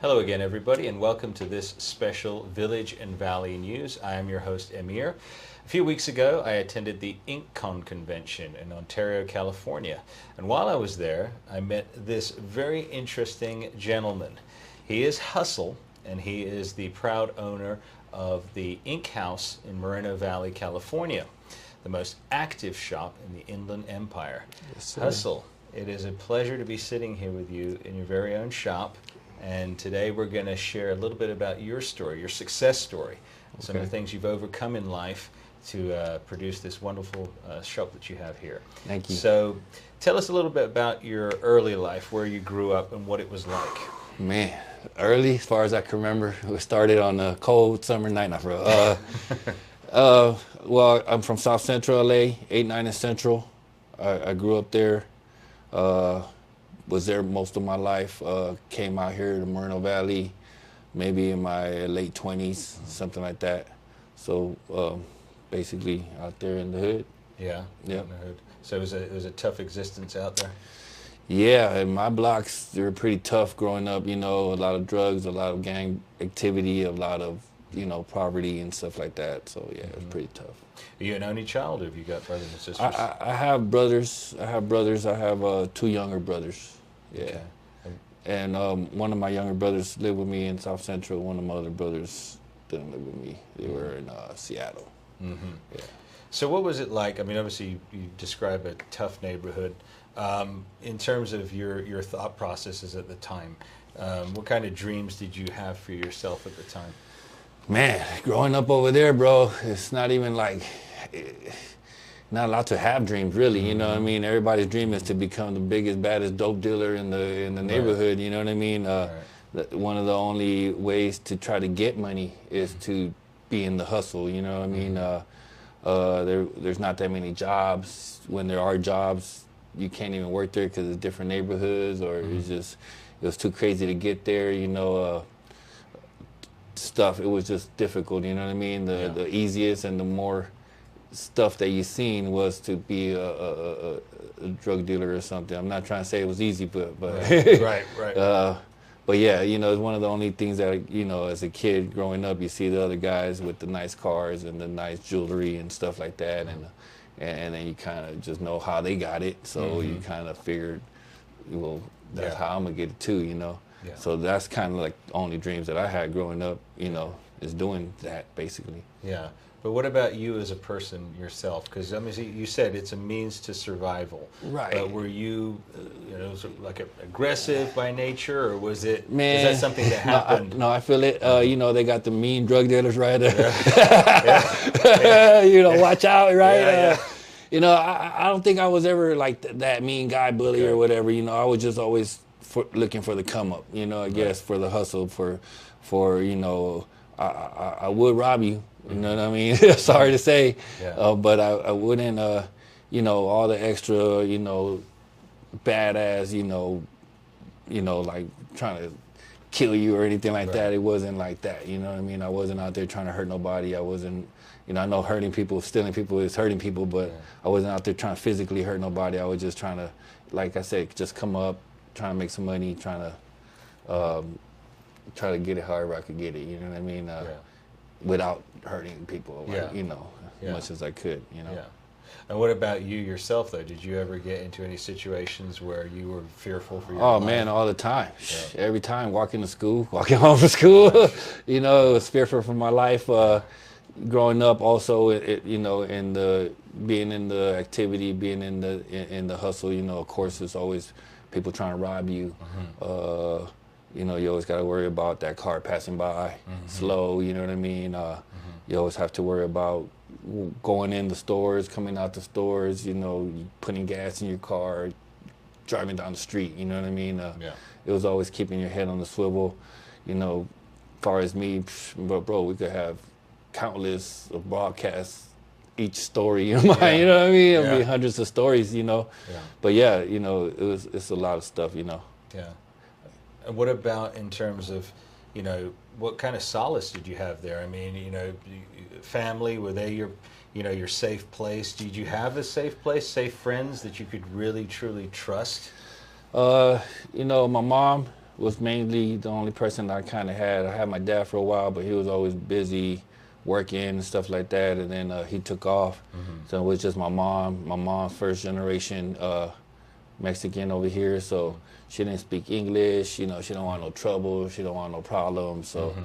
Hello again, everybody, and welcome to this special Village and Valley News. I am your host, Emir. A few weeks ago, I attended the InkCon convention in Ontario, California. And while I was there, I met this very interesting gentleman. He is Hustle, and he is the proud owner of the Ink House in Moreno Valley, California, the most active shop in the Inland Empire. Yes, sir. Hustle, it is a pleasure to be sitting here with you in your very own shop. And today we're going to share a little bit about your story, your success story, some of the things you've overcome in life to produce this wonderful shop that you have here. Thank you. So tell us a little bit about your early life, where you grew up and what it was like. Man, early, as far as I can remember, it started on a cold summer night. Well, I'm from South Central LA, 890 Central. I grew up there. Was there most of my life. Came out here to Moreno Valley, maybe in my late 20s, something like that. So basically out there in the hood. Yeah. Yep. In the hood. So it was a tough existence out there. Yeah, and my blocks, they were pretty tough growing up, you know, a lot of drugs, a lot of gang activity, a lot of, you know, poverty and stuff like that. So yeah, it was pretty tough. Are you an only child, or have you got brothers and sisters? I have brothers. I have two younger brothers. Yeah. Okay. And one of my younger brothers lived with me in South Central. One of my other brothers didn't live with me. They were in Seattle. Mm-hmm. Yeah. So what was it like? I mean, obviously you describe a tough neighborhood. In terms of your thought processes at the time, what kind of dreams did you have for yourself at the time? Man, growing up over there, bro, it's not even like, not allowed to have dreams, really. You know what I mean? Everybody's dream is to become the biggest, baddest dope dealer in the neighborhood. You know what I mean? One of the only ways to try to get money is to be in the hustle. You know what I mean? There's not that many jobs. When there are jobs, you can't even work there because it's different neighborhoods, or it was too crazy to get there. You know. Stuff, it was just difficult, you know what I mean? The easiest and the more stuff that you seen was to be a drug dealer or something. I'm not trying to say it was easy, but right. But yeah, you know, it's one of the only things that, you know, as a kid growing up, you see the other guys with the nice cars and the nice jewelry and stuff like that, and then you kind of just know how they got it, so you kind of figured, well, that's how I'm gonna get it too, you know. Yeah. So that's kind of like the only dreams that I had growing up, you know, is doing that basically. Yeah. But what about you as a person yourself? Because I mean, you said it's a means to survival. Right. But were you, you know, sort of like aggressive by nature, or was it? Man, is that something that happened? No, I feel it. You know, they got the mean drug dealers right there. Yeah. You know, watch out, right? Yeah. You know, I don't think I was ever like that mean guy, bully or whatever. You know, I was just always looking for the come up. You know, I guess for the hustle, for you know, I would rob you. You know what I mean? Sorry to say, but I wouldn't. You know, all the extra, you know, badass, you know, like trying to kill you or anything like that. It wasn't like that. You know what I mean? I wasn't out there trying to hurt nobody. I wasn't. You know, I know hurting people, stealing people is hurting people, but I wasn't out there trying to physically hurt nobody. I was just trying to, like I said, just come up, trying to make some money, trying to get it however I could get it. You know what I mean? Without hurting people, like, you know, as much as I could. You know. Yeah. And what about you yourself, though? Did you ever get into any situations where you were fearful for your life? Oh man, all the time. Yeah. Every time, walking home from school, you know, it was fearful for my life. Growing up, also, you know, being in the activity, being in the hustle, you know, of course, there's always people trying to rob you. You know, you always got to worry about that car passing by slow. You know what I mean? You always have to worry about going in the stores, coming out the stores. You know, putting gas in your car, driving down the street. You know what I mean? It was always keeping your head on the swivel. You know, as far as me, bro, we could have countless of broadcasts each story in mind, you know what I mean? It'll be hundreds of stories, you know. But yeah, you know, it's a lot of stuff, you know. Yeah. And what about in terms of, you know, what kind of solace did you have there? I mean, you know, family, were they your, you know, your safe place? Did you have a safe place, safe friends that you could really truly trust? You know, my mom, was mainly the only person I kind of had. I had my dad for a while, but he was always busy working and stuff like that, and then he took off. So it was just my mom. My mom's first generation Mexican over here, so she didn't speak English. You know, she don't want no trouble. She don't want no problems. So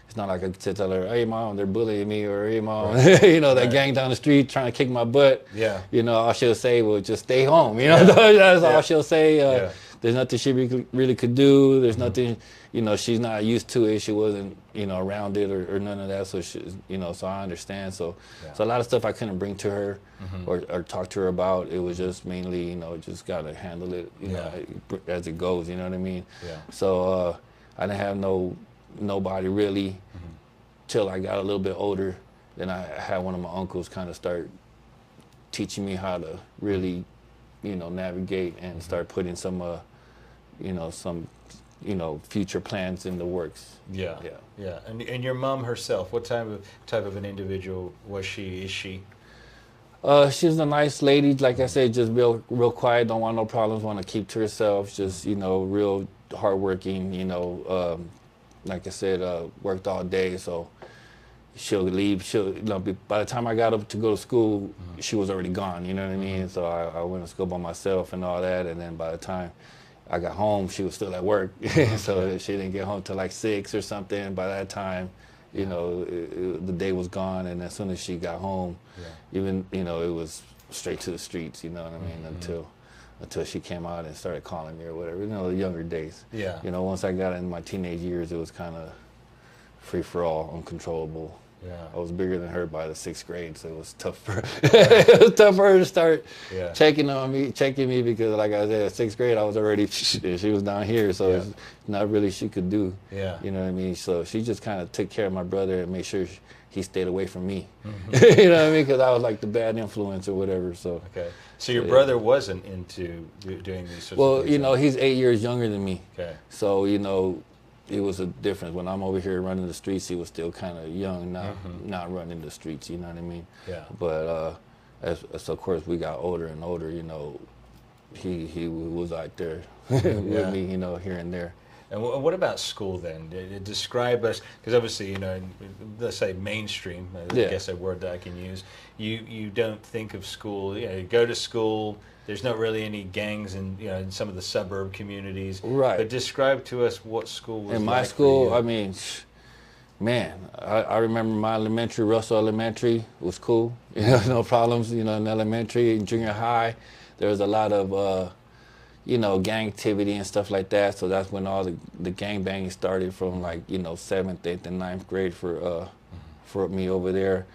it's not like I could tell her, "Hey, mom, they're bullying me," or "Hey, mom, you know, that gang down the street trying to kick my butt." Yeah. You know, all she'll say will just stay home. You know, that's all she'll say. There's nothing she really could do. There's nothing, you know, she's not used to it. She wasn't, you know, around it or none of that. So she, you know, so I understand. So a lot of stuff I couldn't bring to her or talk to her about. It was just mainly, you know, just gotta handle it, you know, as it goes. You know what I mean? Yeah. So I didn't have nobody really till I got a little bit older. Then I had one of my uncles kind of start teaching me how to really, you know, navigate and start putting some, you know, future plans in the works. Yeah. And your mom herself, what type of an individual was she? Is she? She's a nice lady. Like I said, just real quiet. Don't want no problems. Want to keep to herself. Just, you know, real hardworking. You know, like I said, worked all day. So she'll leave. She'll, you know, by the time I got up to go to school, she was already gone. You know what I mean? So I went to school by myself and all that. And then by the time I got home, she was still at work. So she didn't get home till like 6 or something. By that time, you know, the day was gone. And as soon as she got home, even, you know, it was straight to the streets. You know what I mean? Until she came out and started calling me or whatever. You know, the younger days. Yeah. You know, once I got in my teenage years, it was kind of free for all, uncontrollable. Yeah. I was bigger than her by the 6th grade, so it was tough for it was tough for her to start checking me because, like I said, 6th grade I was already she was down here, so it's not really she could do. Yeah. You know what I mean? So she just kind of took care of my brother and made sure he stayed away from me. You know what I mean? Because I was like the bad influence or whatever. So. Okay. So your brother wasn't into doing these sorts of things? Well, you know, he's 8 years younger than me. Okay. So, you know, it was a difference. When I'm over here running the streets, he was still kind of young, not running the streets, you know what I mean? Yeah. But as of course we got older and older, you know, he was out there with me, you know, here and there. And what about school then? Describe us, because obviously, you know, let's say mainstream, I guess a word that I can use. You don't think of school, you know, you go to school, there's not really any gangs in, you know, in some of the suburb communities. Right. But describe to us what school was like. In my school, I mean, man, I remember my elementary, Russell Elementary, was cool. You know, no problems, you know, in elementary and junior high. There was a lot of, you know, gang activity and stuff like that. So that's when all the gang banging started from, like, you know, 7th, 8th, and 9th grade for me over there.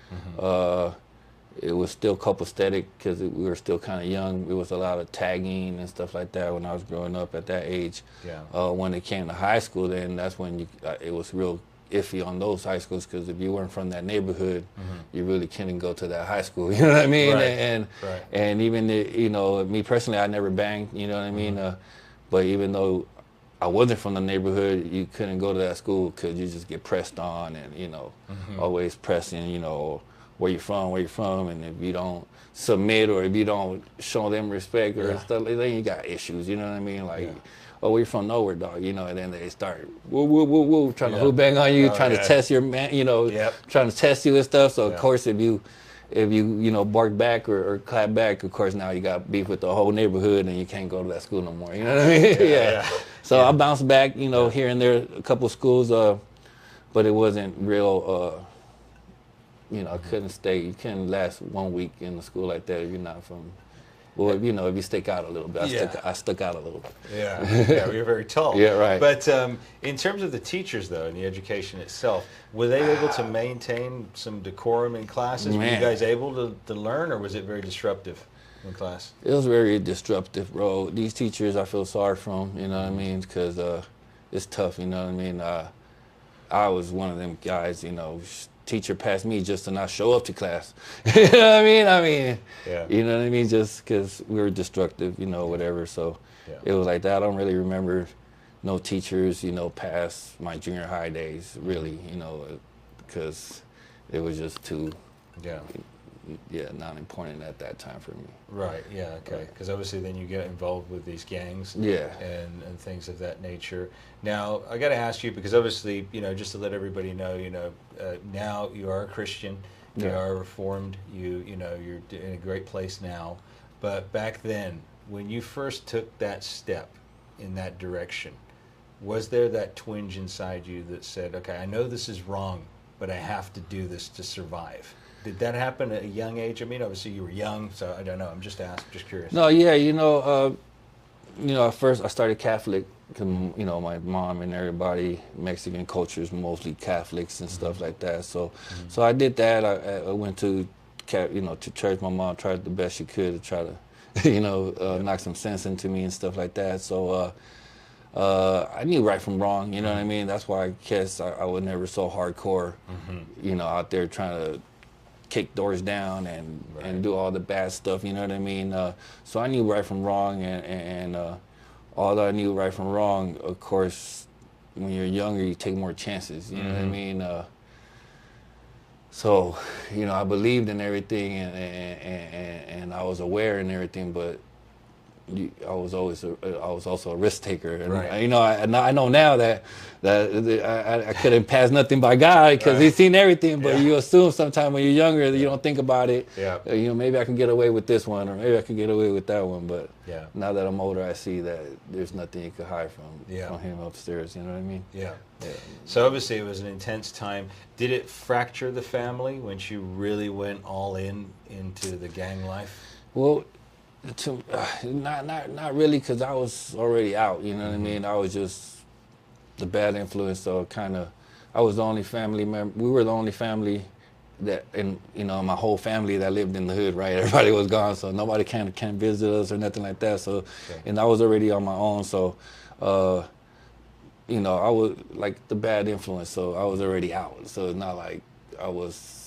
It was still copacetic because we were still kind of young. It was a lot of tagging and stuff like that when I was growing up at that age. Yeah. When it came to high school, then that's when it was real iffy on those high schools because if you weren't from that neighborhood, you really couldn't go to that high school. You know what I mean? Right. And even you know, me personally, I never banged. You know what I mean? But even though I wasn't from the neighborhood, you couldn't go to that school because you just get pressed on and, you know, always pressing. You know, where you from, and if you don't submit or if you don't show them respect or stuff, then you got issues. You know what I mean? Like. Oh, we're from nowhere, dog, you know, and then they start trying to hoop bang on you, trying to test your man, you know, trying to test you and stuff. So of course, if you know, bark back or clap back, of course now you got beef with the whole neighborhood and you can't go to that school no more. You know what I mean? So I bounced back, you know, here and there, a couple of schools, but it wasn't real. You know, I couldn't stay. You couldn't last 1 week in the school like that if you're not from. Well, you know, if you stick out a little bit, I stuck out a little bit. Yeah, you're very tall. Yeah, right. But in terms of the teachers, though, and the education itself, were they able to maintain some decorum in classes? Were you guys able to learn, or was it very disruptive in class? It was very disruptive, bro. These teachers, I feel sorry for them, you know what I mean? Because it's tough, you know what I mean? I was one of them guys, you know, teacher passed me just to not show up to class. You know what I mean? You know what I mean? Just because we were destructive, you know, whatever. So it was like that. I don't really remember no teachers, you know, past my junior high days, really, you know, because it was just too not important at that time for me. Right. Yeah. Okay. Because obviously, then you get involved with these gangs. Yeah. And things of that nature. Now, I got to ask you because obviously, just to let everybody know, now you are a Christian, you Yeah. are Reformed, you're in a great place now. But back then, when you first took that step in that direction, was there that twinge inside you that said, "Okay, I know this is wrong, but I have to do this to survive"? Did that happen at a young age? I mean, obviously you were young, so I don't know. I'm just curious. No, yeah, at first I started Catholic because my mom and everybody, Mexican culture is mostly Catholics and stuff like that. So, so I did that. I went to to church. My mom tried the best she could to try to, knock some sense into me and stuff like that. So, I knew right from wrong. You know what I mean? That's why I guess I was never so hardcore, out there trying to kick doors down and do all the bad stuff, you know what I mean? So I knew right from wrong, and although I knew right from wrong, of course, when you're younger, you take more chances, you know what I mean? So, I believed in everything, and I was aware and everything, but I was also a risk taker, and I know now that I couldn't pass nothing by God because He's seen everything. But you assume sometimes when you're younger that you don't think about it. Yeah. Maybe I can get away with this one, or maybe I can get away with that one. But Yeah. now that I'm older, I see that there's nothing you could hide from Him upstairs. You know what I mean? Yeah. So obviously it was an intense time. Did it fracture the family when she really went all into the gang life? Well, not really, because I was already out. You know what I mean? I was just the bad influence. So I was the only family member. We were the only family that, my whole family that lived in the hood. Right? Everybody was gone, so nobody can visit us or nothing like that. So, and I was already on my own. So, I was like the bad influence. So I was already out. So it's not like I was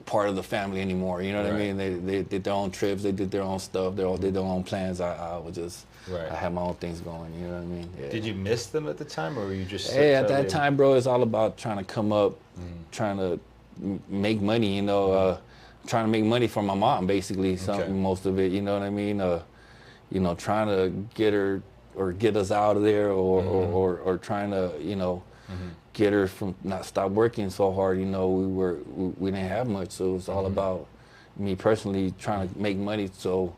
part of the family anymore, you know what I mean? They did their own trips, they did their own stuff, they all did their own plans. I was just, I had my own things going, you know what I mean? Yeah. Did you miss them at the time, or were you just? Hey, at that time, bro, it's all about trying to come up, trying to make money, trying to make money for my mom, basically, most of it, you know what I mean? Trying to get her or get us out of there, or trying to, get her from not stop working so hard. We didn't have much, so it was all about me personally trying to make money. So,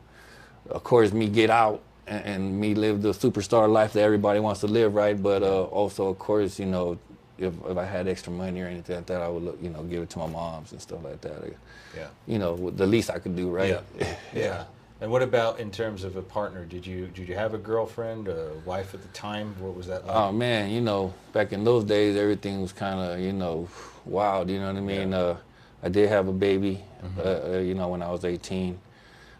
of course, me get out and me live the superstar life that everybody wants to live, right? But also, of course, if I had extra money or anything like that, I would give it to my moms and stuff like that. The least I could do, right? Yeah. And what about in terms of a partner? Did you have a girlfriend, a wife at the time? What was that like? Oh man, back in those days, everything was kind of wild. You know what I mean? I did have a baby, when I was 18.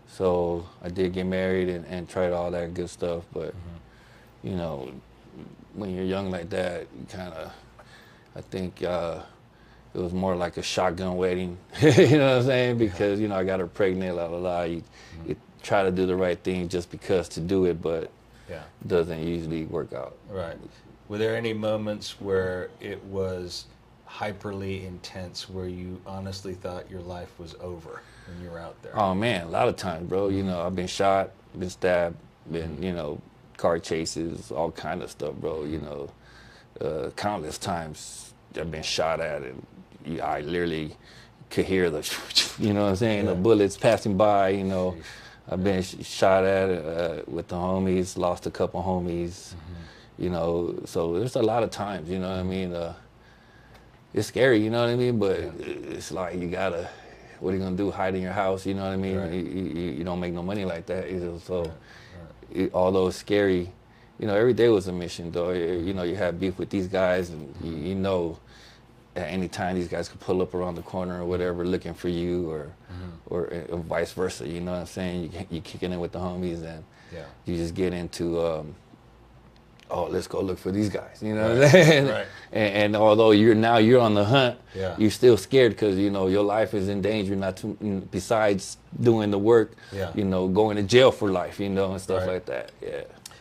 So I did get married and tried all that good stuff. But when you're young like that, you kind of, I think it was more like a shotgun wedding. You know what I'm saying? Because I got her pregnant, You try to do the right thing just because to do it, but it doesn't usually work out. Right. Were there any moments where it was hyperly intense, where you honestly thought your life was over when you were out there? Oh man, a lot of times, bro. I've been shot, been stabbed, been car chases, all kind of stuff, bro. Countless times I've been shot at, and I literally could hear the, the bullets passing by. I've been shot at with the homies, lost a couple homies, so there's a lot of times, what I mean? It's scary, you know what I mean? But it's like what are you gonna do, hide in your house, you know what I mean? Right. You don't make no money like that either, so although it's scary, every day was a mission though. You have beef with these guys, and at any time these guys could pull up around the corner or whatever looking for you, or vice versa, you know what I'm saying? You kicking in with the homies, and you just get into let's go look for these guys, you know what I'm saying? Right. And although you're on the hunt, you're still scared because your life is in danger, besides doing the work, going to jail for life, and stuff like that.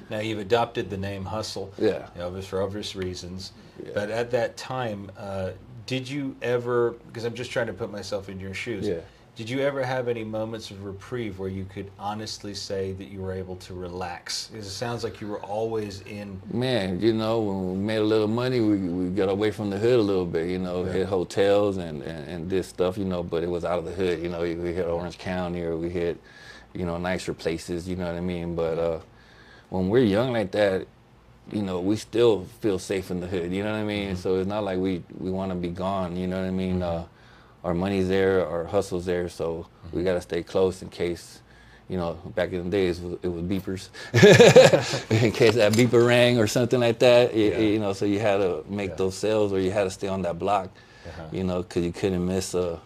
Now you've adopted the name Hustle, for obvious reasons. Yeah. But at that time, did you ever? Because I'm just trying to put myself in your shoes. Yeah. Did you ever have any moments of reprieve where you could honestly say that you were able to relax? Because it sounds like you were always in. Man, you know, when we made a little money, we got away from the hood a little bit, you know, hit hotels and this stuff, you know, but it was out of the hood, you know, we hit Orange County or we hit, you know, nicer places, you know what I mean? But when we're young like that, you know, we still feel safe in the hood, you know what I mean? So it's not like we want to be gone, you know what I mean? Our money's there, our hustle's there, so we got to stay close in case, you know, back in the days it was beepers. In case that beeper rang or something like that, you know, so you had to make those sales or you had to stay on that block, you know, because you couldn't miss a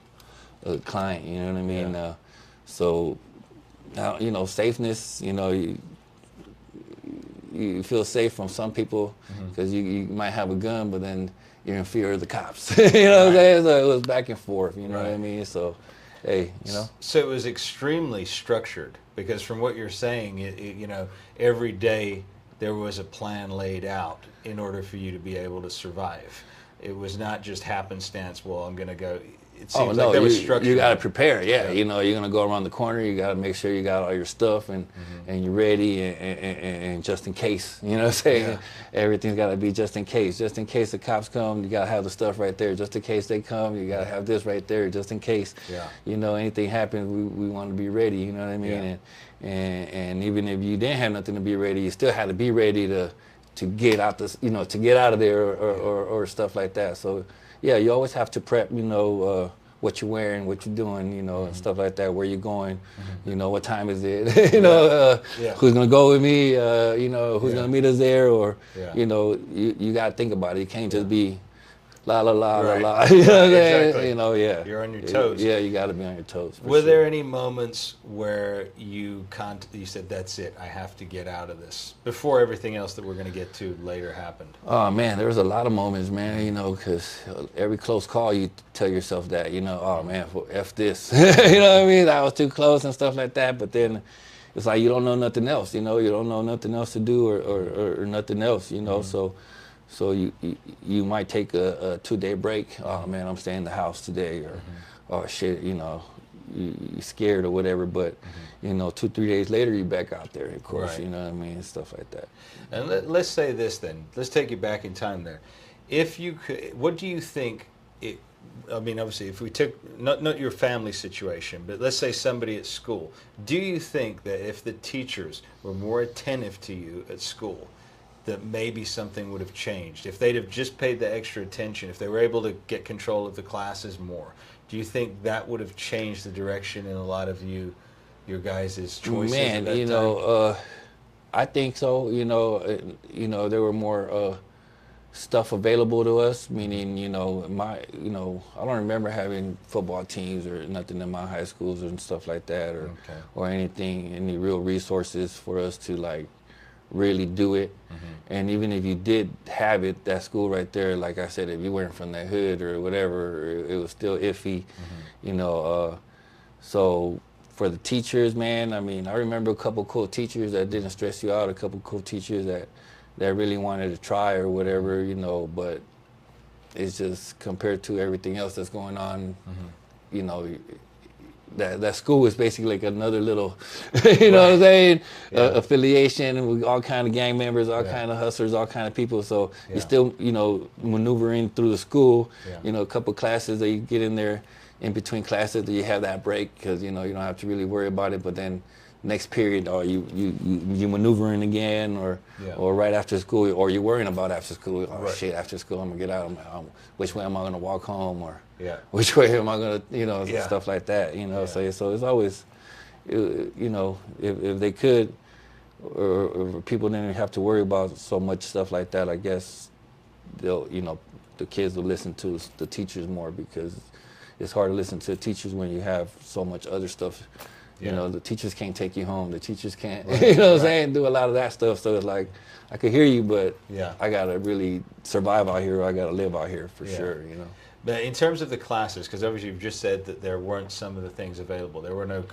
client, you know what I mean? So, now, you know, safeness, you know, you feel safe from some people because you might have a gun, but then you're in fear of the cops. You know what I'm saying? So it was back and forth, you know what I mean? So, hey, you know. So it was extremely structured because from what you're saying, you know, every day there was a plan laid out in order for you to be able to survive. It was not just happenstance, well, I'm going to go. It seems like there was structure. You got to prepare, you know, you're going to go around the corner, you got to make sure you got all your stuff and you're ready and just in case, you know what I'm saying? Everything's got to be just in case the cops come, you got to have the stuff right there, just in case they come, you got to have this right there, just in case, you know, anything happens, we want to be ready, you know what I mean? And even if you didn't have nothing to be ready, you still had to be ready to get out this, you know, to get out of there or stuff like that. So, yeah, you always have to prep, you know, what you're wearing, what you're doing, you know, and stuff like that, where you're going, you know, what time is it, you know, who's going to go with me, you know, who's going to meet us there, or, you know, you got to think about it. You can't just be la, la, la, la, la, you know, exactly. You know, You're on your toes. Yeah, you got to be on your toes. Were there any moments where you said, that's it, I have to get out of this, before everything else that we're going to get to later happened? Oh, man, there was a lot of moments, man, you know, because every close call, you tell yourself that, you know, oh, man, F this. You know what I mean? I was too close and stuff like that, but then it's like you don't know nothing else, you know? You don't know nothing else to do or nothing else, you know? So you might take a 2-day break. Oh man, I'm staying in the house today, or oh shit, you know, you're scared or whatever. But you know, 2-3 days later, you're back out there. Of course, you know what I mean, stuff like that. And let's say this then. Let's take you back in time there. If you could, what do you think? I mean, obviously, if we took not your family situation, but let's say somebody at school. Do you think that if the teachers were more attentive to you at school, that maybe something would have changed? If they'd have just paid the extra attention, if they were able to get control of the classes more, do you think that would have changed the direction in a lot of your guys' choices? Man, you know, I think so. You know, there were more stuff available to us, meaning, you know, I don't remember having football teams or nothing in my high schools and stuff like that, or anything, any real resources for us to like really do it. And even if you did have it, that school right there, like I said, if you weren't from that hood or whatever, it was still iffy, you know. So for the teachers, man, I mean, I remember a couple cool teachers that didn't stress you out, a couple cool teachers that really wanted to try or whatever, you know, but it's just compared to everything else that's going on, you know, that school is basically like another little, you know what I'm saying, affiliation with all kind of gang members, all kind of hustlers, all kind of people. So you're still, you know, maneuvering through the school, you know, a couple classes that you get in there, in between classes that you have that break because, you know, you don't have to really worry about it. But then next period, or you maneuvering again, or right after school, or you're worrying about after school. Oh shit, after school I'm gonna get out. Which way am I gonna walk home, or which way am I gonna, you know, stuff like that. You know, so it's always, you know, if they could, or people didn't have to worry about so much stuff like that, I guess they'll, you know, the kids will listen to the teachers more, because it's hard to listen to teachers when you have so much other stuff. You know, the teachers can't take you home. The teachers can't, you know what I'm saying, do a lot of that stuff. So it's like, I could hear you, but I got to really survive out here, or I got to live out here for sure, you know. But in terms of the classes, because obviously you've just said that there weren't some of the things available. There were no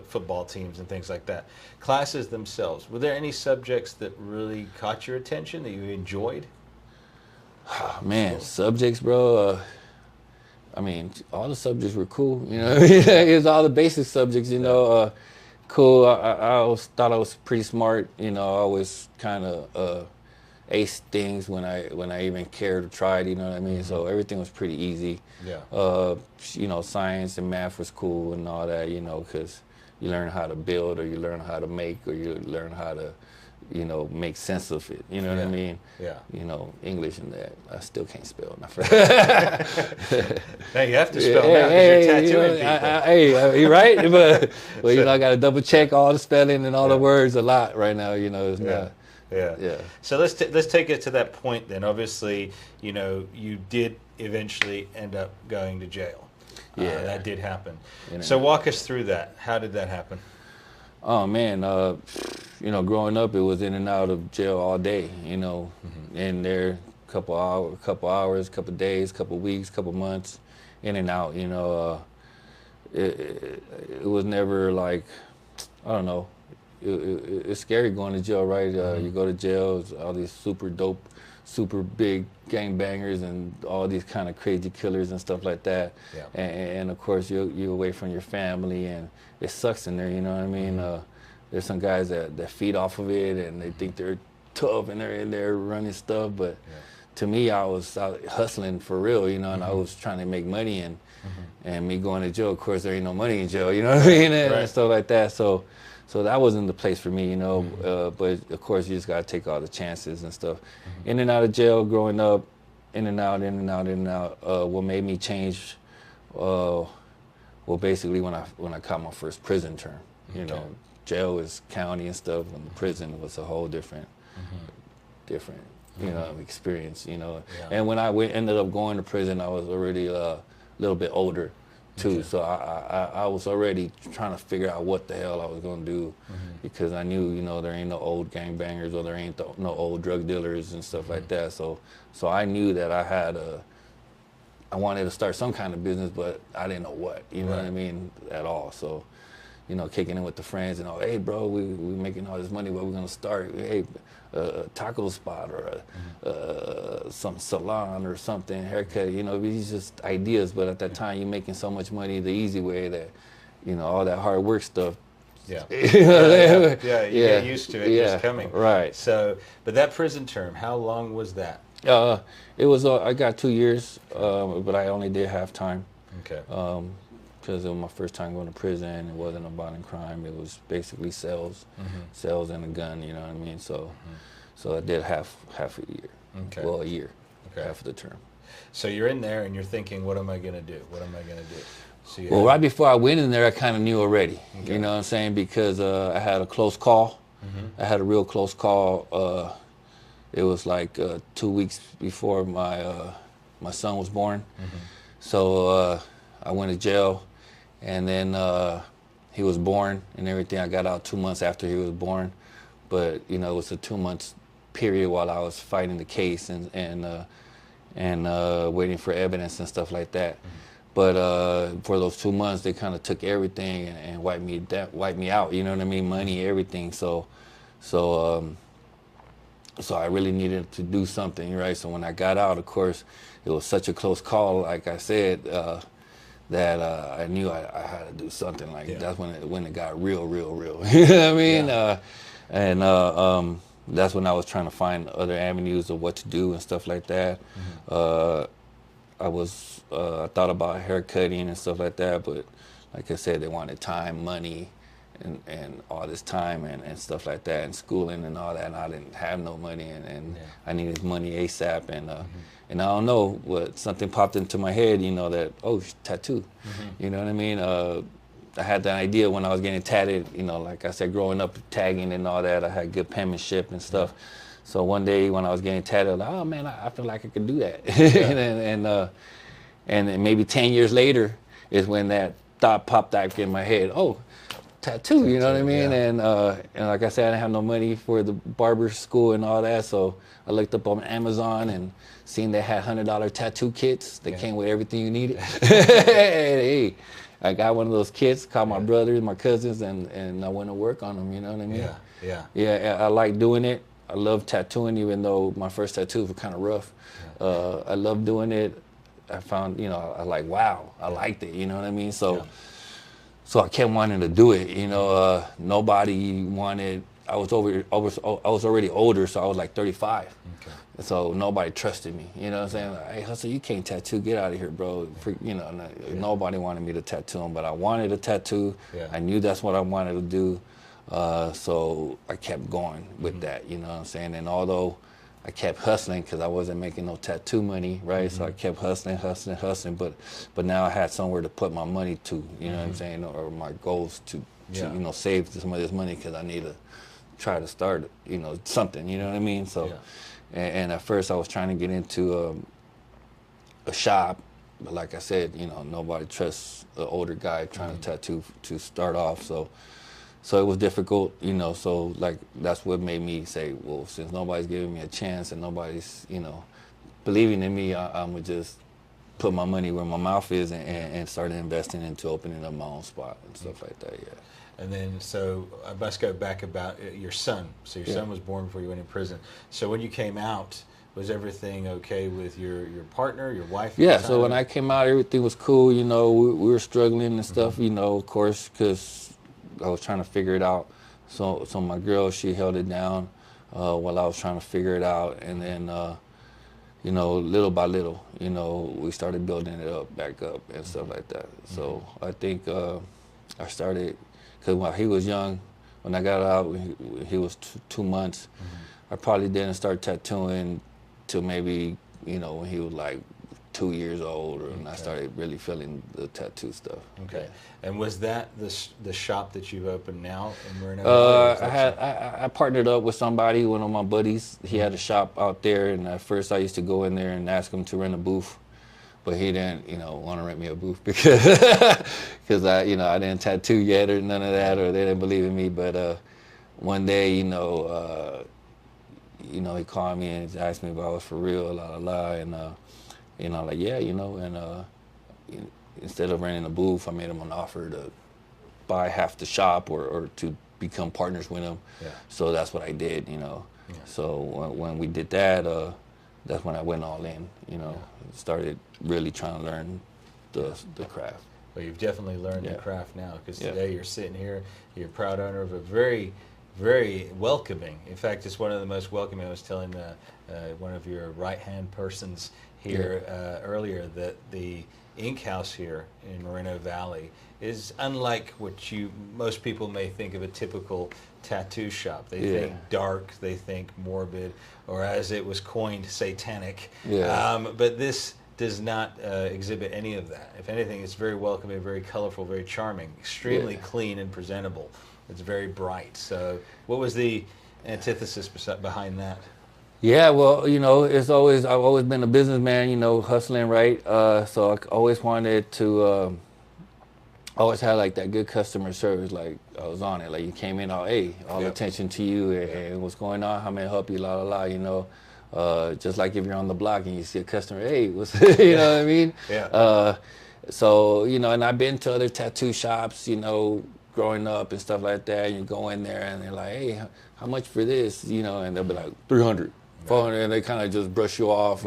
football teams and things like that. Classes themselves, were there any subjects that really caught your attention that you enjoyed? Oh, man, subjects, bro. I mean, all the subjects were cool. You know, it was all the basic subjects. You know, cool. I always thought I was pretty smart. You know, I always kind of ace things when I even cared to try it. You know what I mean? So everything was pretty easy. Yeah. You know, science and math was cool and all that. You know, because you learn how to build, or you learn how to make, or you learn how to, you know, make sense of it. You know what I mean? Yeah. You know, English and that. I still can't spell. Hey, you have to spell now because you're tattooing people. Hey, you right? But well, you know, I got to double check all the spelling and all the words a lot right now. You know, it's not. Yeah. So let's take it to that point then. Obviously, you know, you did eventually end up going to jail. Yeah, that did happen. You know. So walk us through that. How did that happen? Oh man, you know, growing up, it was in and out of jail all day. You know, in there, couple hours, couple days, couple weeks, couple months, in and out. You know, it was never like, I don't know. It's scary going to jail, right? You go to jail, it's all these super dope, super big gangbangers and all these kind of crazy killers and stuff like that. Yeah. And of course, you're away from your family, and it sucks in there. You know what I mean? There's some guys that feed off of it, and they think they're tough, and they're in there running stuff. But to me, I was out hustling for real, you know, and I was trying to make money. And me going to jail, of course, there ain't no money in jail. You know what I mean? And stuff like that. So that wasn't the place for me, you know. But of course, you just gotta take all the chances and stuff. In and out of jail, growing up, in and out, in and out, in and out. What made me change? Well, basically when I caught my first prison term. You know, jail is county and stuff, and prison was a whole different, you know, experience. You know, and when I ended up going to prison, I was already a little bit older. Too, so I was already trying to figure out what the hell I was gonna do, because I knew, you know, there ain't no old gangbangers, or there ain't no old drug dealers and stuff like that. So I knew that I wanted to start some kind of business, but I didn't know what, you know what I mean, at all. So, you know, kicking in with the friends and all, hey bro, we making all this money, what we gonna start? Hey, a taco spot, or some salon or something, haircut, you know, these just ideas. But at that time, you're making so much money the easy way that, you know, all that hard work stuff. You get used to it just coming. Right. So, but that prison term, how long was that? It was, I got 2 years, but I only did half time. Okay. Because it was my first time going to prison. It wasn't about crime. It was basically sales and a gun. You know what I mean? So I did half a year. Okay. Well, a year, half of the term. So you're in there and you're thinking, what am I going to do? What am I going to do? So well, right before I went in there, I kind of knew already. Okay. You know what I'm saying? Because I had a close call. I had a real close call. It was like 2 weeks before my son was born. So I went to jail. And then he was born and everything. I got out 2 months after he was born. But, you know, it was a 2 months period while I was fighting the case and waiting for evidence and stuff like that. But for those 2 months, they kind of took everything and wiped me out, you know what I mean? Money, everything. So I really needed to do something, right? So when I got out, of course, it was such a close call, like I said, that I knew I had to do something. Like that's when it got real. You know what I mean? That's when I was trying to find other avenues of what to do and stuff like that. I thought about haircutting and stuff like that, but like I said, they wanted time, money, and all this time and stuff like that, and schooling and all that, and I didn't have no money, and I needed money ASAP, and I don't know what, something popped into my head, you know, that, tattoo, you know what I mean? I had the idea when I was getting tatted, you know, like I said, growing up tagging and all that, I had good penmanship and stuff. So one day when I was getting tatted, I was like, oh man, I feel like I could do that. And then maybe 10 years later is when that thought popped back in my head. Tattoo, you know what I mean? And like I said, I didn't have no money for the barber school and all that, so I looked up on Amazon and seen they had $100 tattoo kits. They came with everything you needed. Hey, I got one of those kits, called my brothers, my cousins, and I went to work on them, you know what I mean? Yeah, I like doing it. I love tattooing, even though my first tattoos were kind of rough. I love doing it. I found, you know, I like, wow, I liked it, you know what I mean? So, Yeah. so I kept wanting to do it, you know, nobody wanted, I was I was already older, so I was like 35. Okay. So nobody trusted me, you know what I'm saying? Like, hey, Hustle, you can't tattoo, get out of here, bro. You know, nobody wanted me to tattoo him, but I wanted a tattoo. Yeah. I knew that's what I wanted to do. So I kept going with that, you know what I'm saying? And although I kept hustling because I wasn't making no tattoo money, right? So I kept hustling, but now I had somewhere to put my money to, you know what I'm saying? Or my goals to you know, save some of this money because I need to try to start, you know, something, you know what I mean? So, and at first I was trying to get into a shop, but like I said, you know, nobody trusts an older guy trying to tattoo to start off. So it was difficult, you know, so like that's what made me say, well, since nobody's giving me a chance and nobody's, you know, believing in me, I'm going to just put my money where my mouth is and start investing into opening up my own spot and stuff like that, And then, so I must go back about your son. So your son was born before you went in prison. So when you came out, was everything okay with your partner, your wife? Yeah, so when I came out, everything was cool, you know, we were struggling and stuff, you know, of course, because I was trying to figure it out. So my girl, she held it down while I was trying to figure it out. And then, you know, little by little, you know, we started building it up, back up and stuff like that. So I think I started, because while he was young, when I got out, he was 2 months. I probably didn't start tattooing till maybe, you know, when he was like 2 years old, and I started really feeling the tattoo stuff. Okay. And was that the shop that you've opened now in Moreno Valley? I partnered up with somebody, one of my buddies. He had a shop out there, and at first I used to go in there and ask him to rent a booth, but he didn't, you know, want to rent me a booth because I, you know, I didn't tattoo yet or none of that, or they didn't believe in me. But one day, you know, he called me and asked me if I was for real, and you know, like, yeah, you know, and instead of renting a booth, I made him an offer to buy half the shop or to become partners with him. So that's what I did, you know. So when we did that, that's when I went all in, you know, started really trying to learn the craft. Well, you've definitely learned the craft now, because today you're sitting here, you're a proud owner of a very, very welcoming. In fact, it's one of the most welcoming. I was telling one of your right-hand persons here earlier that the Ink House here in Moreno Valley is unlike what most people may think of a typical tattoo shop. They think dark, they think morbid, or as it was coined, satanic. But this does not exhibit any of that. If anything, it's very welcoming, very colorful, very charming, extremely clean and presentable. It's very bright. So what was the antithesis behind that? Yeah, well, you know, I've always been a businessman, you know, hustling, right? So I always wanted to, always had like that good customer service, like I was on it. Like you came in, all attention to you and what's going on, how may I help you, la la la, you know. Just like if you're on the block and you see a customer, hey, what's, you know what I mean? So, you know, and I've been to other tattoo shops, you know, growing up and stuff like that. And you go in there and they're like, hey, how much for this? You know, and they'll be like, 300. 400, and they kind of just brush you off,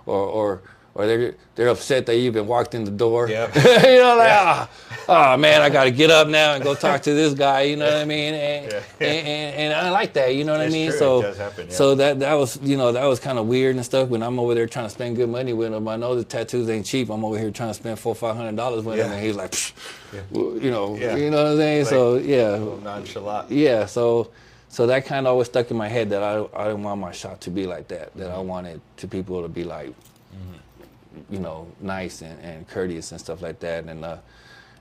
or they're upset they even walked in the door. You know, like, oh man, I got to get up now and go talk to this guy. You know what I mean? And I like that. You know what I mean? True. So it does happen, so that was, you know, that was kind of weird and stuff. When I'm over there trying to spend good money with him, I know the tattoos ain't cheap. I'm over here trying to spend $400-$500 with him, and he's like, psh, you know what I'm saying? Like, so a little nonchalant. So that kind of always stuck in my head that I didn't want my shop to be like that. That I wanted people to be like, you know, nice and courteous and stuff like that. And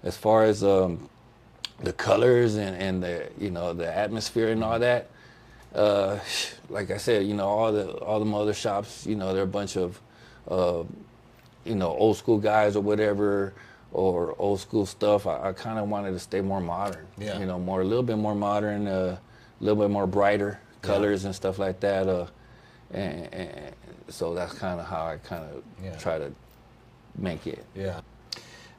as far as the colors and the, you know, the atmosphere and all that, like I said, you know, all the other shops, you know, they're a bunch of, you know, old school guys or whatever, or old school stuff. I kind of wanted to stay more modern. You know, a little bit more modern. A little bit more brighter colors and stuff like that, and so that's kind of how I kind of try to make it.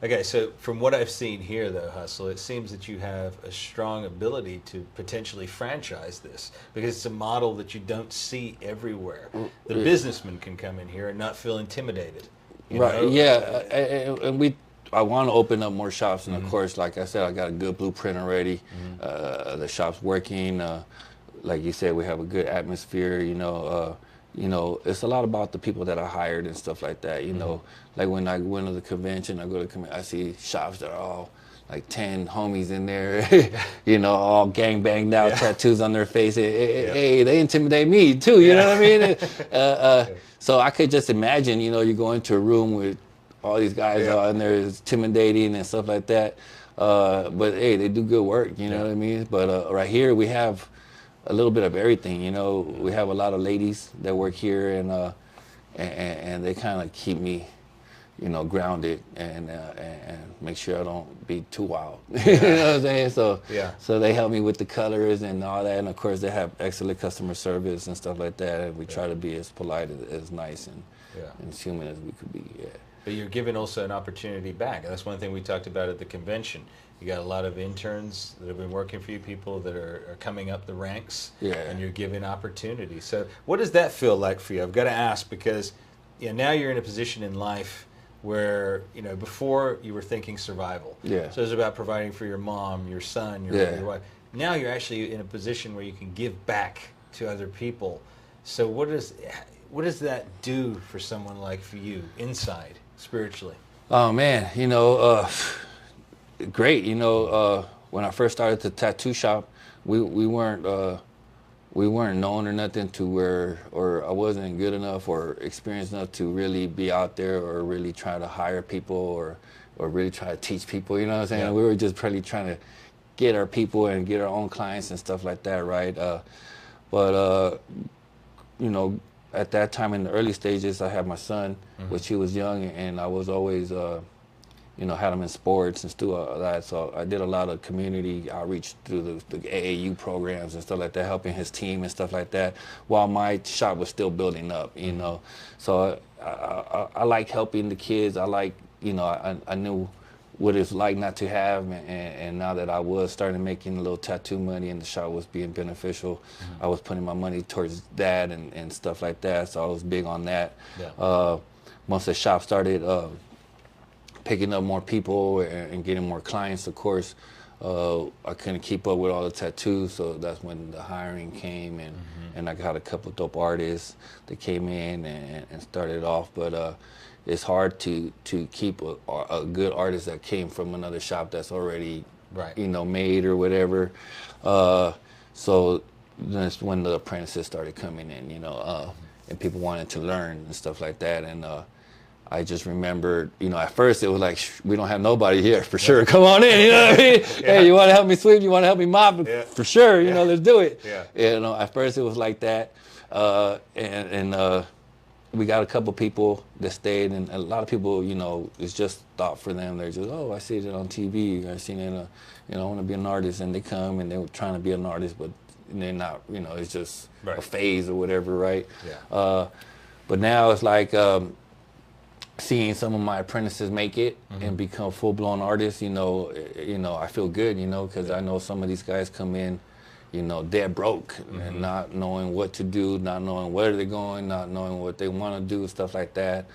Okay, so from what I've seen here, though, Hustle, it seems that you have a strong ability to potentially franchise this, because it's a model that you don't see everywhere. The businessman can come in here and not feel intimidated. you Right. know? Yeah. And I want to open up more shops, and of course, like I said, I got a good blueprint already. The shop's working. Like you said, we have a good atmosphere. It's a lot about the people that I hired and stuff like that. Like when I went to the convention, I see shops that are all like 10 homies in there, all gang banged out, tattoos on their face. Hey, they intimidate me too, you know what I mean? So I could just imagine, you go into a room with all these guys out in there intimidating and stuff like that. But hey, they do good work, you know what I mean? But right here we have a little bit of everything, We have a lot of ladies that work here, and they kind of keep me, grounded and make sure I don't be too wild. You know what I'm saying? So they help me with the colors and all that, and of course they have excellent customer service and stuff like that. And we try to be as polite, as nice, and as human as we could be. Yeah. But you're giving also an opportunity back. That's one thing we talked about at the convention. You got a lot of interns that have been working for you, people that are coming up the ranks, and you're giving opportunity. So what does that feel like for you? I've got to ask, because now you're in a position in life where, before you were thinking survival. Yeah. So it's about providing for your mom, your son, your wife. Now you're actually in a position where you can give back to other people. So what does that do for someone like for you inside, spiritually? Oh man, great. When I first started the tattoo shop, we weren't known or nothing to where, or I wasn't good enough or experienced enough to really be out there or really try to hire people or really try to teach people. You know what I'm saying? Yeah. We were just probably trying to get our people and get our own clients and stuff like that, right? But at that time in the early stages, I had my son, which he was young, and I was always, had him in sports and stuff like that. So I did a lot of community outreach through the AAU programs and stuff like that, helping his team and stuff like that, while my shop was still building up, So I like helping the kids. I like, I knew what it's like not to have, and now that I was starting making a little tattoo money and the shop was being beneficial, I was putting my money towards that and stuff like that. So I was big on that. Yeah. Once the shop started picking up more people and getting more clients, of course, I couldn't keep up with all the tattoos, so that's when the hiring came, and I got a couple of dope artists that came in and started off. But it's hard to keep a good artist that came from another shop that's already made or whatever. So that's when the apprentices started coming in, and people wanted to learn and stuff like that. And I just remembered, at first it was like, we don't have nobody here, for sure. Come on in, you know what I mean? Hey, you want to help me sweep? You want to help me mop? For sure, let's do it. Yeah. At first it was like that. And we got a couple people that stayed, and a lot of people, it's just thought for them. They're just, I see it on TV. I seen it, I want to be an artist, and they come and they're trying to be an artist, but they're not, it's just a phase or whatever, right? Yeah. But now it's like seeing some of my apprentices make it and become full-blown artists. I feel good, because I know some of these guys come in, dead broke and not knowing what to do, not knowing where they're going, not knowing what they want to do, stuff like that,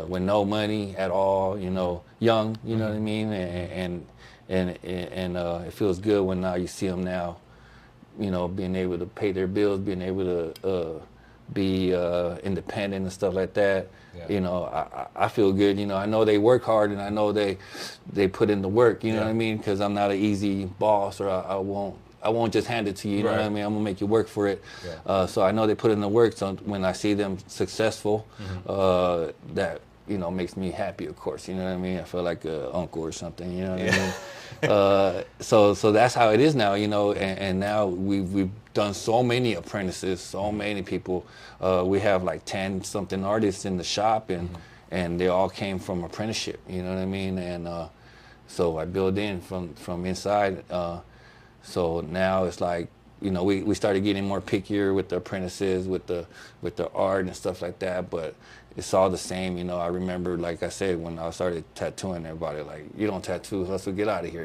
with no money at all, young, you know what I mean? And it feels good when now you see them now, being able to pay their bills, being able to be independent and stuff like that. I feel good. I know they work hard, and I know they put in the work. You know what I mean? Because I'm not an easy boss, or I won't just hand it to you. You know what I mean? I'm gonna make you work for it. So I know they put in the work. So when I see them successful, that makes me happy. Of course, you know what I mean? I feel like an uncle or something. You know what I mean? So that's how it is now. And now we've done so many apprentices, so many people. We have like 10 something artists in the shop, and they all came from apprenticeship. You know what I mean? And so I build in from inside. So now it's like, we started getting more pickier with the apprentices, with the art and stuff like that, but it's all the same. I remember, like I said, when I started tattooing, everybody like, you don't tattoo, hustle, get out of here,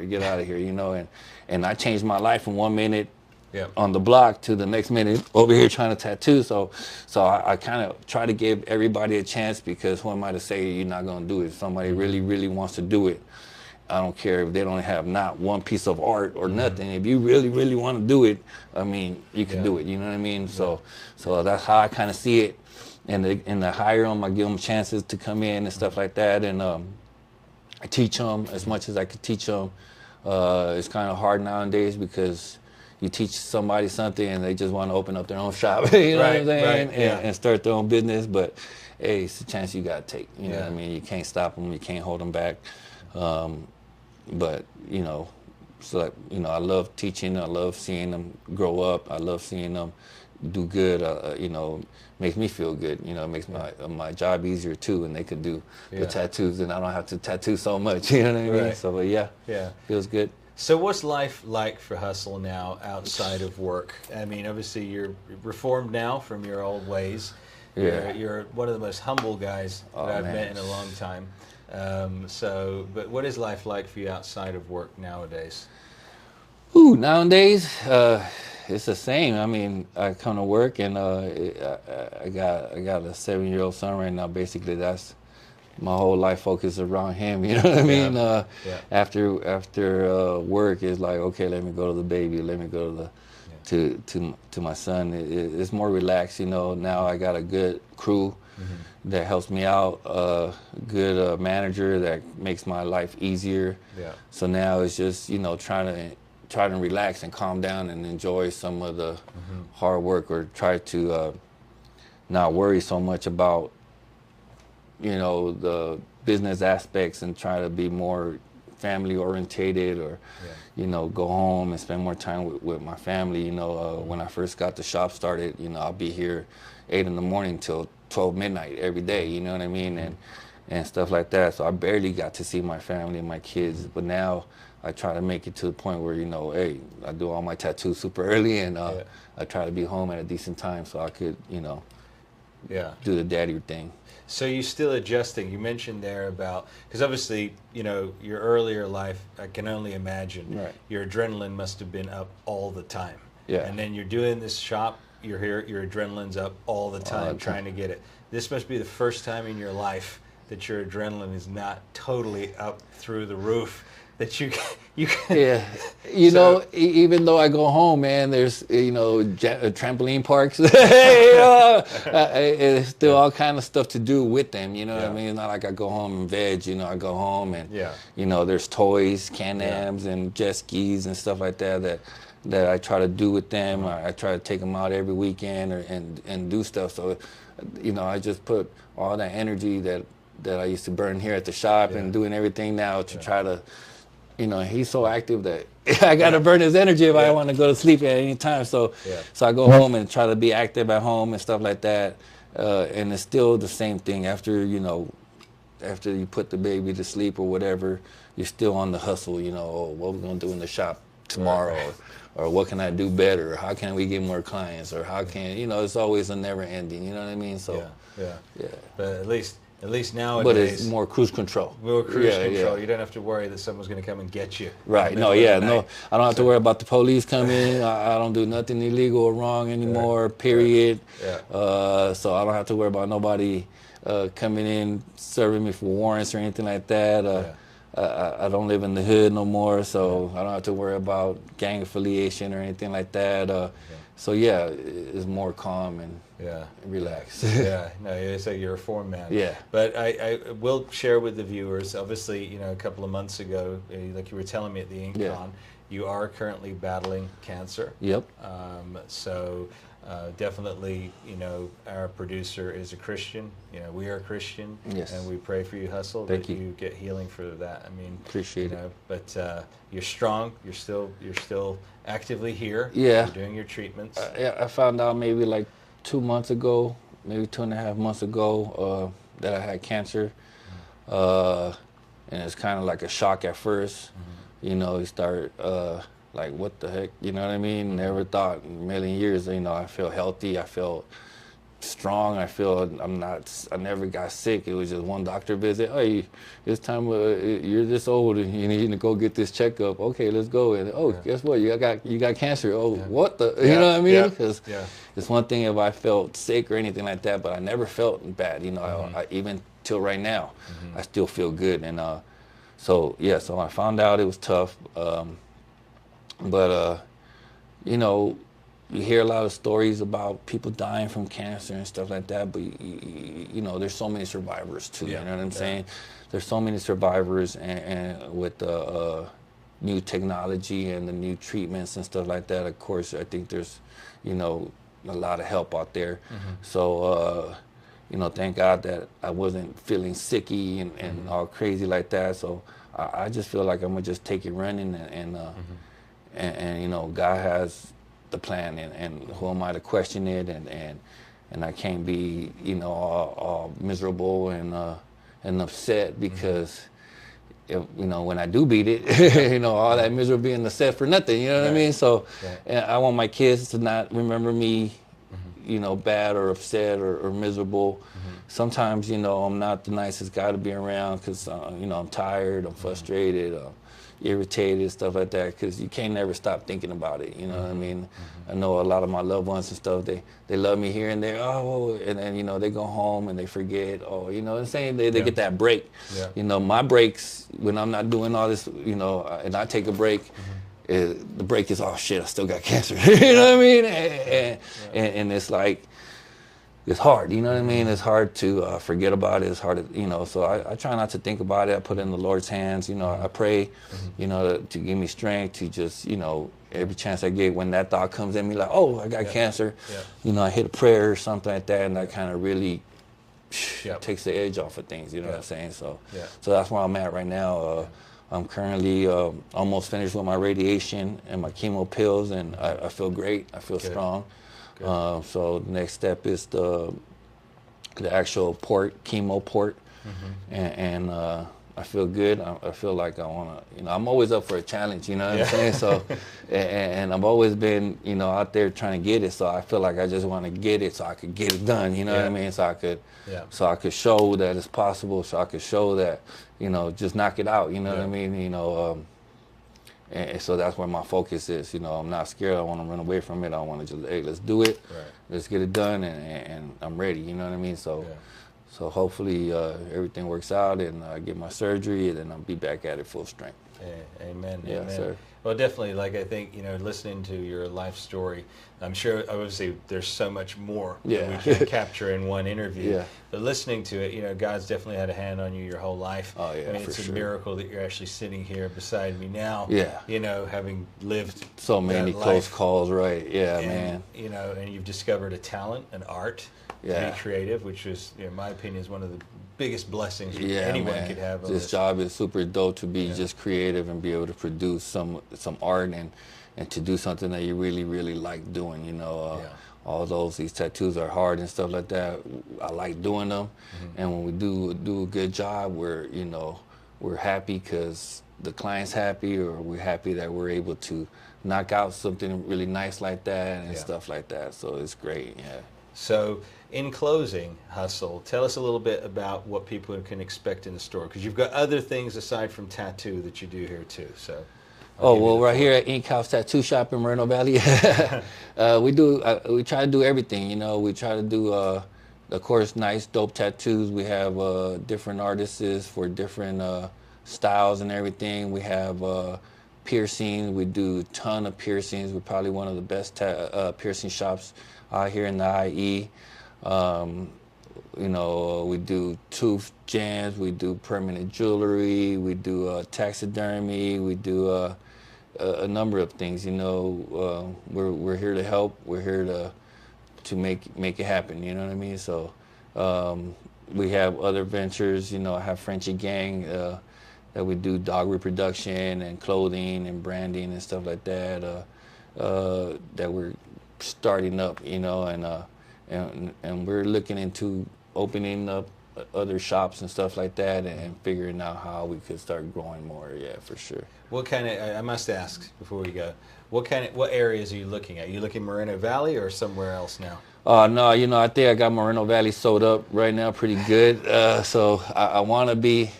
and I changed my life from 1 minute Yeah. on the block to the next minute over here trying to tattoo. So I kind of try to give everybody a chance, because who am I to say you're not going to do it? If somebody really, really wants to do it, I don't care if they don't have not one piece of art or nothing. If you really, really want to do it, I mean, you can do it. You know what I mean? So that's how I kind of see it. And I hire them, I give them chances to come in and stuff like that. And I teach them as much as I could teach them. It's kind of hard nowadays, because you teach somebody something and they just want to open up their own shop, you know what I'm saying? And start their own business. But hey, it's a chance you got to take. You know what I mean? You can't stop them, you can't hold them back. But so I love teaching. I love seeing them grow up. I love seeing them do good. Makes me feel good. It makes my job easier too, and they could do the tattoos, and I don't have to tattoo so much. You know what I mean? Right. So, but feels good. So what's life like for Hustle now outside of work? I mean, obviously you're reformed now from your old ways. Yeah. You're one of the most humble guys that I've met in a long time. But what is life like for you outside of work nowadays? Nowadays, it's the same. I mean, I come to work and I got a 7-year-old son right now. Basically, that's my whole life focus around him. You know what I mean? After work, it's like, okay, let me go to the baby. Let me go to my son. It's more relaxed. Now I got a good crew that helps me out. Good manager that makes my life easier. Yeah. So now it's just trying to relax and calm down and enjoy some of the hard work, or try to not worry so much about the business aspects, and try to be more family orientated, or go home and spend more time with my family. When I first got the shop started, I'll be here 8 in the morning till 12 midnight every day, you know what I mean, and stuff like that. So I barely got to see my family and my kids, but now I try to make it to the point where, hey, I do all my tattoos super early, and I try to be home at a decent time so I could, do the daddy thing. So you're still adjusting. You mentioned there about, because obviously, your earlier life, I can only imagine, your adrenaline must have been up all the time. Yeah. And then you're doing this shop, you're here, your adrenaline's up all the time trying to get it. This must be the first time in your life that your adrenaline is not totally up through the roof. That you yeah, even though I go home, man, there's trampoline parks. It's still all kind of stuff to do with them. You know what I mean? It's not like I go home and veg. I go home and there's toys, Can-Ams, and jet skis and stuff like that I try to do with them. I try to take them out every weekend and do stuff. So, I just put all that energy that I used to burn here at the shop and doing everything now to try to. He's so active that I got to burn his energy if I want to go to sleep at any time. So I go home and try to be active at home and stuff like that. And it's still the same thing after you put the baby to sleep or whatever, you're still on the hustle, what we're going to do in the shop tomorrow, or what can I do better? Or how can we get more clients? Or how can, it's always a never ending, you know what I mean? So, yeah. But at least nowadays. But it's more cruise control. More cruise control. You don't have to worry that someone's going to come and get you. Right. No. I don't have to worry about the police coming. I don't do nothing illegal or wrong anymore. Period. So I don't have to worry about nobody coming in serving me for warrants or anything like that. I don't live in the hood no more, so I don't have to worry about gang affiliation or anything like that. So it's more calm and relaxed. No, it's like you're a reformed man. Yeah. But I will share with the viewers, obviously, a couple of months ago, like you were telling me at the InkCon, you are currently battling cancer. Yep. So definitely, our producer is a Christian. We are Christian. Yes. And we pray for you, Hustle, Thank that you. you get healing for that. I mean, appreciate it. But you're strong. You're still actively here. Yeah. You're doing your treatments. I found out maybe like 2 months ago, maybe 2.5 months ago, that I had cancer. And it's kind of like a shock at first. You start like, what the heck, you know what I mean? Never thought in a million years, I feel healthy. I felt strong. I feel I never got sick. It was just one doctor visit. Hey, it's time, you're this old and you need to go get this checkup. Okay, let's go. And guess what? You got cancer. Oh, what the, you know what I mean? Because it's one thing if I felt sick or anything like that, but I never felt bad. You know, I even till right now, I still feel good. And so I found out it was tough. But you know, you hear a lot of stories about people dying from cancer and stuff like that, but you know, there's so many survivors too. You know what I'm saying? There's so many survivors, and with the new technology and the new treatments and stuff like that, of course, I think there's, you know, a lot of help out there. So, you know, thank God that I wasn't feeling sicky and all crazy like that. So I just feel like I'm gonna just take it running, and you know, God has the plan, and who am I to question it? And I can't be, you know, all miserable and upset because, if, you know, when I do beat it, you know, all that miserable and upset for nothing. You know what I mean? So, and I want my kids to not remember me, you know, bad or upset or miserable. Sometimes, you know, I'm not the nicest guy to be around because, you know, I'm tired, I'm frustrated, irritated, stuff like that, because you can't never stop thinking about it. You know what I mean? I know a lot of my loved ones and stuff, they love me here and there, and then, you know, they go home and they forget, you know what I'm saying? They get that break. You know, my breaks, when I'm not doing all this, you know, and I take a break, the break is, oh shit, I still got cancer. You know what I mean? And it's like, it's hard, you know what I mean? It's hard to forget about it. It's hard to, you know, so I try not to think about it. I put it in the Lord's hands. You know, I pray, you know, to give me strength to just, you know, every chance I get, when that thought comes at me like, oh, I got cancer, you know, I hit a prayer or something like that, and that kind of really takes the edge off of things, you know what I'm saying? So, so that's where I'm at right now. I'm currently almost finished with my radiation and my chemo pills, and I feel great. I feel strong. So the next step is the actual chemo port, and I feel good. I feel like I want to, you know, I'm always up for a challenge, you know what I'm saying? So, and I've always been, you know, out there trying to get it. So I feel like I just want to get it so I could get it done, you know what I mean? So I could show that it's possible. So I could show that, you know, just knock it out, you know what I mean? You know, and so that's where my focus is. You know, I'm not scared. I want to run away from it. I want to just, hey, let's do it. Let's get it done, and I'm ready. You know what I mean? So, so hopefully everything works out, and I get my surgery, and then I'll be back at it full strength. Amen. Yeah, Amen. sir. Well, definitely. Like, I think, you know, listening to your life story, I'm sure obviously there's so much more that we can capture in one interview. But listening to it, you know, God's definitely had a hand on you your whole life. Oh yeah, I mean, it's a miracle that you're actually sitting here beside me now. You know, having lived so many close calls, right? And, man. You know, and you've discovered a talent, an art, to be creative, which is, you know, in my opinion, is one of the biggest blessings anyone could have. This job is super dope, to be just creative and be able to produce some art and to do something that you really, really like doing, you know. All these tattoos are hard and stuff like that. I like doing them, and when we do a good job, we're, you know, we're happy because the client's happy, or we're happy that we're able to knock out something really nice like that and stuff like that. So it's great. So, in closing, Hustle, tell us a little bit about what people can expect in the store, because you've got other things aside from tattoo that you do here too. So. Well, right here at Ink House Tattoo Shop in Moreno Valley, we try to do everything. You know, we try to do, of course, nice, dope tattoos. We have different artists for different styles and everything. We have piercings. We do a ton of piercings. We're probably one of the best piercing shops out here in the IE. You know, we do tooth jams, we do permanent jewelry, we do taxidermy, we do a number of things. You know, we're here to help. We're here to make it happen. You know what I mean? So we have other ventures. You know, I have Frenchie Gang that we do dog reproduction and clothing and branding and stuff like that. That we're starting up. You know, and we're looking into opening up other shops and stuff like that, and figuring out how we could start growing more. Yeah, for sure. What kind of, I must ask before we go, what areas are you looking at? Are you looking Moreno Valley or somewhere else now? No, I think I got Moreno Valley sold up right now pretty good. So I want to be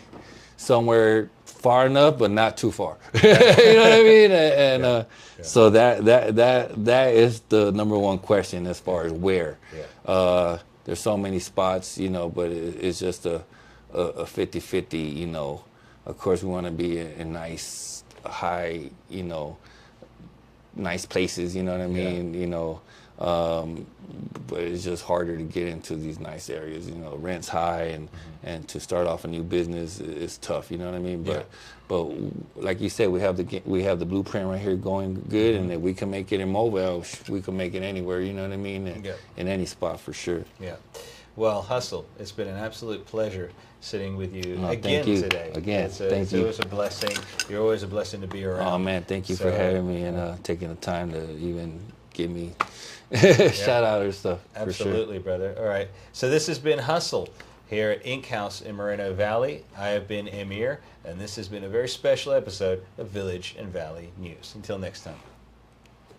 somewhere far enough, but not too far. You know what I mean? And so that is the number one question as far as where. Yeah. There's so many spots, but it's just a 50-50. Of course, we want to be in nice, high, nice places. You know what I mean? But it's just harder to get into these nice areas. Rent's high, and to start off a new business is tough. You know what I mean? But like you said, we have the blueprint right here going good, and if we can make it in Mobile, we can make it anywhere. You know what I mean? In any spot for sure. Yeah. Well, Hustle, it's been an absolute pleasure sitting with you again thank you. today. Again, thank you. It was a blessing. You're always a blessing to be around. Oh man, thank you for having me and taking the time to even give me shout out or stuff. Absolutely, for sure. Brother. All right. So this has been Hustle here at Ink House in Moreno Valley. I have been Emir, and this has been a very special episode of Village and Valley News. Until next time.